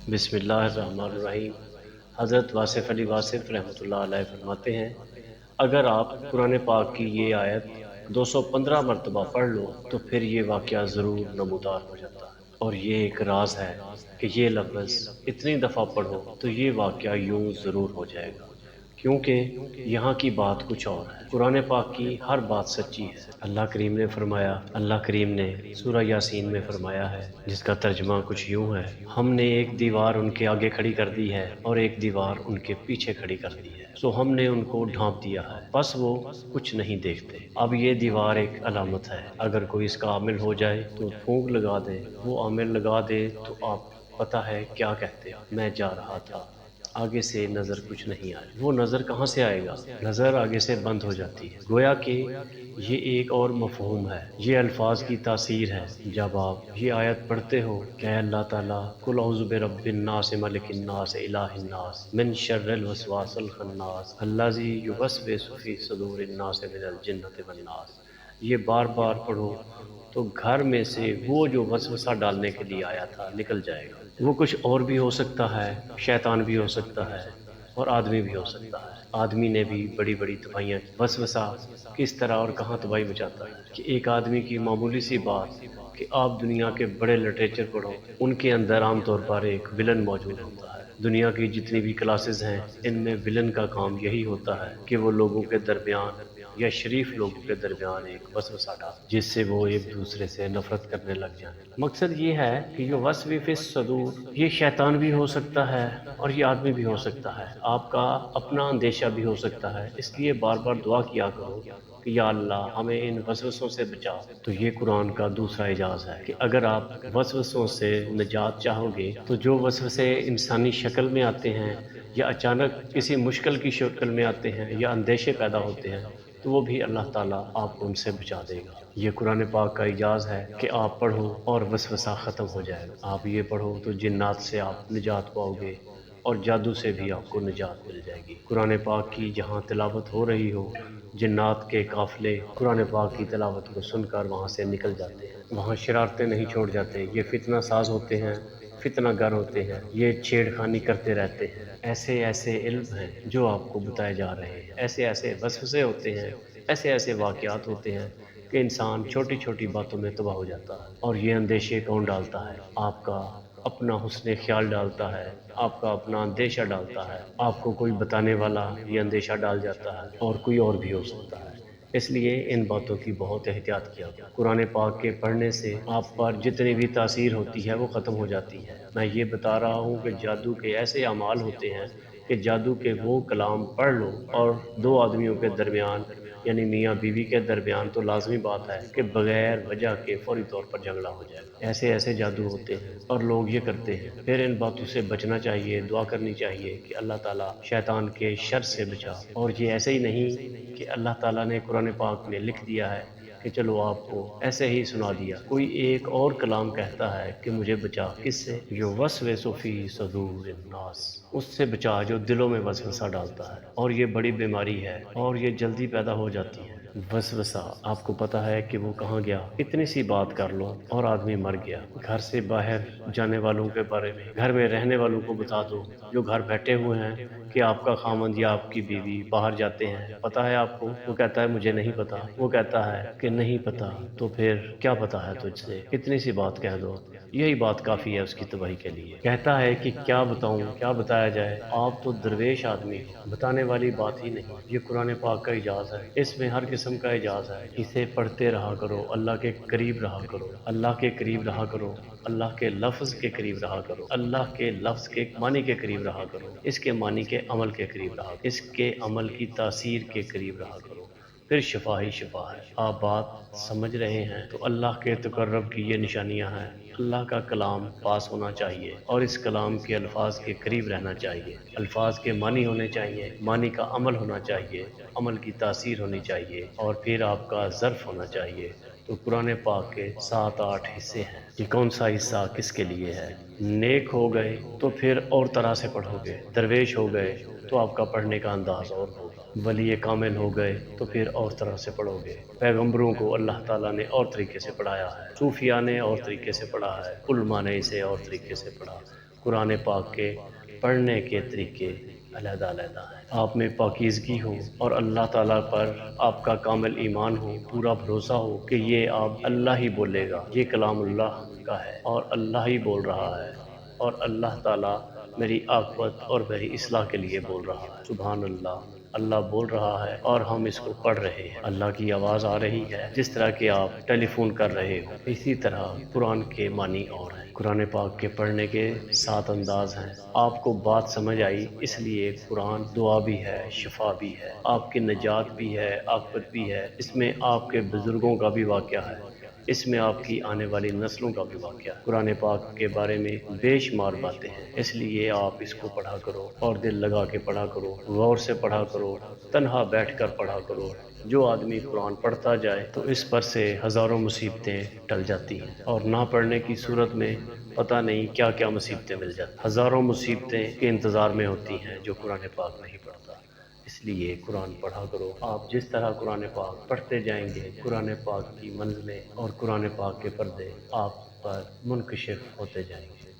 بسم اللہ الرحمن الرحیم۔ حضرت واصف علی واصف رحمۃ اللہ علیہ فرماتے ہیں، اگر آپ قرآن پاک کی یہ آیت 215 مرتبہ پڑھ لو تو پھر یہ واقعہ ضرور نمودار ہو جاتا ہے۔ اور یہ ایک راز ہے کہ یہ لفظ اتنی دفعہ پڑھو تو یہ واقعہ یوں ضرور ہو جائے گا، کیونکہ یہاں کی بات کچھ اور ہے۔ قرآن پاک کی ہر بات سچی ہے۔ اللہ کریم نے سورہ یاسین میں فرمایا ہے، جس کا ترجمہ کچھ یوں ہے: ہم نے ایک دیوار ان کے آگے کھڑی کر دی ہے اور ایک دیوار ان کے پیچھے کھڑی کر دی ہے، سو ہم نے ان کو ڈھانپ دیا ہے، بس وہ کچھ نہیں دیکھتے۔ اب یہ دیوار ایک علامت ہے، اگر کوئی اس کا عامل ہو جائے تو پھونک لگا دے، وہ عامل لگا دے تو آپ پتہ ہے کیا کہتے: میں جا رہا تھا، آگے سے نظر کچھ نہیں آیا۔ وہ نظر کہاں سے آئے گا؟ نظر آگے سے بند ہو جاتی ہے۔ گویا کہ یہ ایک اور مفہوم ہے، یہ الفاظ کی تاثیر ہے۔ جب آپ یہ آیت پڑھتے ہو کہ اے اللہ تعالیٰ، قل اعوذ برب الناس ملک الناس الہ الناس من شر الوسواس الخناس الذی یوسوس فی صدور الناس من الجنۃ والناس، یہ بار بار پڑھو تو گھر میں سے وہ جو وسوسہ ڈالنے کے لیے آیا تھا نکل جائے گا۔ وہ کچھ اور بھی ہو سکتا ہے، شیطان بھی ہو سکتا ہے اور آدمی بھی ہو سکتا ہے۔ آدمی نے بھی بڑی بڑی تباہیاں کی۔ وسوسہ کس طرح اور کہاں تباہی مچاتا ہے کہ ایک آدمی کی معمولی سی بات کہ آپ دنیا کے بڑے لٹریچر پڑھو، ان کے اندر عام طور پر ایک ویلن موجود ہوتا ہے۔ دنیا کی جتنی بھی کلاسز ہیں، ان میں ویلن کا کام یہی ہوتا ہے کہ وہ لوگوں کے درمیان یا شریف لوگوں کے درمیان ایک وسوسہ ڈال، جس سے وہ ایک دوسرے سے نفرت کرنے لگ جائیں۔ مقصد یہ ہے کہ یہ وسوسہ فی الصدور، یہ شیطان بھی ہو سکتا ہے اور یہ آدمی بھی ہو سکتا ہے، آپ کا اپنا اندیشہ بھی ہو سکتا ہے۔ اس لیے بار بار دعا کیا کرو کہ یا اللہ ہمیں ان وسوسوں سے بچا۔ تو یہ قرآن کا دوسرا اعجاز ہے کہ اگر آپ وسوسوں سے نجات چاہو گے تو جو وسوسے انسانی شکل میں آتے ہیں یا اچانک کسی مشکل کی شکل میں آتے ہیں یا اندیشے پیدا ہوتے ہیں، تو وہ بھی اللہ تعالیٰ آپ کو ان سے بچا دے گا۔ یہ قرآن پاک کا اعجاز ہے کہ آپ پڑھو اور وسوسہ ختم ہو جائے گا۔ آپ یہ پڑھو تو جنات سے آپ نجات پاؤ گے اور جادو سے بھی آپ کو نجات مل جائے گی۔ قرآن پاک کی جہاں تلاوت ہو رہی ہو، جنات کے قافلے قرآن پاک کی تلاوت کو سن کر وہاں سے نکل جاتے ہیں، وہاں شرارتیں نہیں چھوڑ جاتے۔ یہ فتنہ ساز ہوتے ہیں، فتنہ گر ہوتے ہیں، یہ چھیڑ خانی کرتے رہتے ہیں۔ ایسے ایسے علم ہیں جو آپ کو بتائے جا رہے ہیں، ایسے ایسے وسوسے ہوتے ہیں، ایسے ایسے واقعات ہوتے ہیں کہ انسان چھوٹی چھوٹی باتوں میں تباہ ہو جاتا ہے۔ اور یہ اندیشے کون ڈالتا ہے؟ آپ کا اپنا حسن خیال ڈالتا ہے، آپ کا اپنا اندیشہ ڈالتا ہے، آپ کو کوئی بتانے والا یہ اندیشہ ڈال جاتا ہے، اور کوئی اور بھی ہو سکتا ہے۔ اس لیے ان باتوں کی بہت احتیاط کیا کرو۔ قرآن پاک کے پڑھنے سے آپ پر جتنی بھی تاثیر ہوتی ہے وہ ختم ہو جاتی ہے۔ میں یہ بتا رہا ہوں کہ جادو کے ایسے اعمال ہوتے ہیں کہ جادو کے وہ کلام پڑھ لو اور دو آدمیوں کے درمیان یعنی میاں بیوی کے درمیان تو لازمی بات ہے کہ بغیر وجہ کے فوری طور پر جھگڑا ہو جائے گا۔ ایسے ایسے جادو ہوتے ہیں اور لوگ یہ کرتے ہیں۔ پھر ان باتوں سے بچنا چاہیے، دعا کرنی چاہیے کہ اللہ تعالیٰ شیطان کے شر سے بچا۔ اور یہ ایسے ہی نہیں کہ اللہ تعالیٰ نے قرآن پاک میں لکھ دیا ہے کہ چلو آپ کو ایسے ہی سنا دیا، کوئی ایک اور کلام کہتا ہے کہ مجھے بچا، کس سے؟ جو وسوس فی صدور الناس، اس سے بچا جو دلوں میں وسوسہ ڈالتا ہے، اور یہ بڑی بیماری ہے اور یہ جلدی پیدا ہو جاتی ہے۔ وسوسہ آپ کو پتہ ہے کہ وہ کہاں گیا؟ اتنی سی بات کر لو اور آدمی مر گیا۔ گھر سے باہر جانے والوں کے بارے میں گھر میں رہنے والوں کو بتا دو، جو گھر بیٹھے ہوئے ہیں، کہ آپ کا خامند یا آپ کی بیوی باہر جاتے ہیں، پتہ ہے آپ کو؟ وہ کہتا ہے مجھے نہیں پتا، وہ کہتا ہے کہ نہیں پتا، تو پھر کیا پتا ہے تجھ سے؟ اتنی سی بات کہہ دو، یہی بات کافی ہے اس کی تباہی کے لیے۔ کہتا ہے کہ کیا بتاؤں، کیا بتایا جائے، آپ تو درویش آدمی ہو، بتانے والی بات ہی نہیں۔ یہ قرآن پاک کا اعجاز ہے، اس میں ہر قسم کا اعجاز ہے۔ اسے پڑھتے رہا کرو، اللہ کے قریب رہا کرو، اللہ کے قریب رہا کرو، اللہ کے لفظ کے قریب رہا کرو، اللہ کے لفظ کے معنی کے قریب رہا کرو، اس کے معنی کے عمل کے قریب رہا کرو، اس کے عمل کی تاثیر کے قریب رہا کرو، پھر شفا ہی شفا ہے۔ آپ بات سمجھ رہے ہیں؟ تو اللہ کے تقرب کی یہ نشانیاں ہیں۔ اللہ کا کلام پاس ہونا چاہیے اور اس کلام کے الفاظ کے قریب رہنا چاہیے، الفاظ کے معنی ہونے چاہیے، معنی کا عمل ہونا چاہیے، عمل کی تاثیر ہونی چاہیے، اور پھر آپ کا ظرف ہونا چاہیے۔ تو قرآن پاک کے 7-8 حصے ہیں، کہ کون سا حصہ کس کے لیے ہے۔ نیک ہو گئے تو پھر اور طرح سے پڑھو گے، درویش ہو گئے تو آپ کا پڑھنے کا انداز اور ہوگا، ولی کامل ہو گئے تو پھر اور طرح سے پڑھو گے۔ پیغمبروں کو اللہ تعالیٰ نے اور طریقے سے پڑھایا ہے، صوفیاء نے اور طریقے سے پڑھا ہے، علماء نے اسے اور طریقے سے پڑھا۔ قرآن پاک کے پڑھنے کے طریقے علیحدہ علیحدہ ہیں۔ آپ میں پاکیزگی ہو اور اللہ تعالیٰ پر آپ کا کامل ایمان ہو، پورا بھروسہ ہو کہ یہ آپ اللہ ہی بولے گا، یہ کلام اللہ کا ہے اور اللہ ہی بول رہا ہے اور اللہ تعالیٰ میری عاقبت اور میری اصلاح کے لیے بول رہا ہے۔ سبحان اللہ، اللہ بول رہا ہے اور ہم اس کو پڑھ رہے ہیں، اللہ کی آواز آ رہی ہے۔ جس طرح کہ آپ ٹیلی فون کر رہے ہو، اسی طرح قرآن کے معنی اور ہیں۔ قرآن پاک کے پڑھنے کے 7 انداز ہیں۔ آپ کو بات سمجھ آئی، اس لیے قرآن دعا بھی ہے، شفا بھی ہے، آپ کی نجات بھی ہے، عاقبت بھی ہے۔ اس میں آپ کے بزرگوں کا بھی واقعہ ہے، اس میں آپ کی آنے والی نسلوں کا بھی واقعہ ہے۔ قرآن پاک کے بارے میں بے شمار باتیں ہیں، اس لیے آپ اس کو پڑھا کرو اور دل لگا کے پڑھا کرو، غور سے پڑھا کرو، تنہا بیٹھ کر پڑھا کرو۔ جو آدمی قرآن پڑھتا جائے تو اس پر سے ہزاروں مصیبتیں ٹل جاتی ہیں، اور نہ پڑھنے کی صورت میں پتہ نہیں کیا کیا مصیبتیں مل جاتی، ہزاروں مصیبتیں کے انتظار میں ہوتی ہیں جو قرآن پاک نہیں پڑھتا۔ اس لیے قرآن پڑھا کرو۔ آپ جس طرح قرآن پاک پڑھتے جائیں گے، قرآن پاک کی منزلیں اور قرآن پاک کے پردے آپ پر منکشف ہوتے جائیں گے۔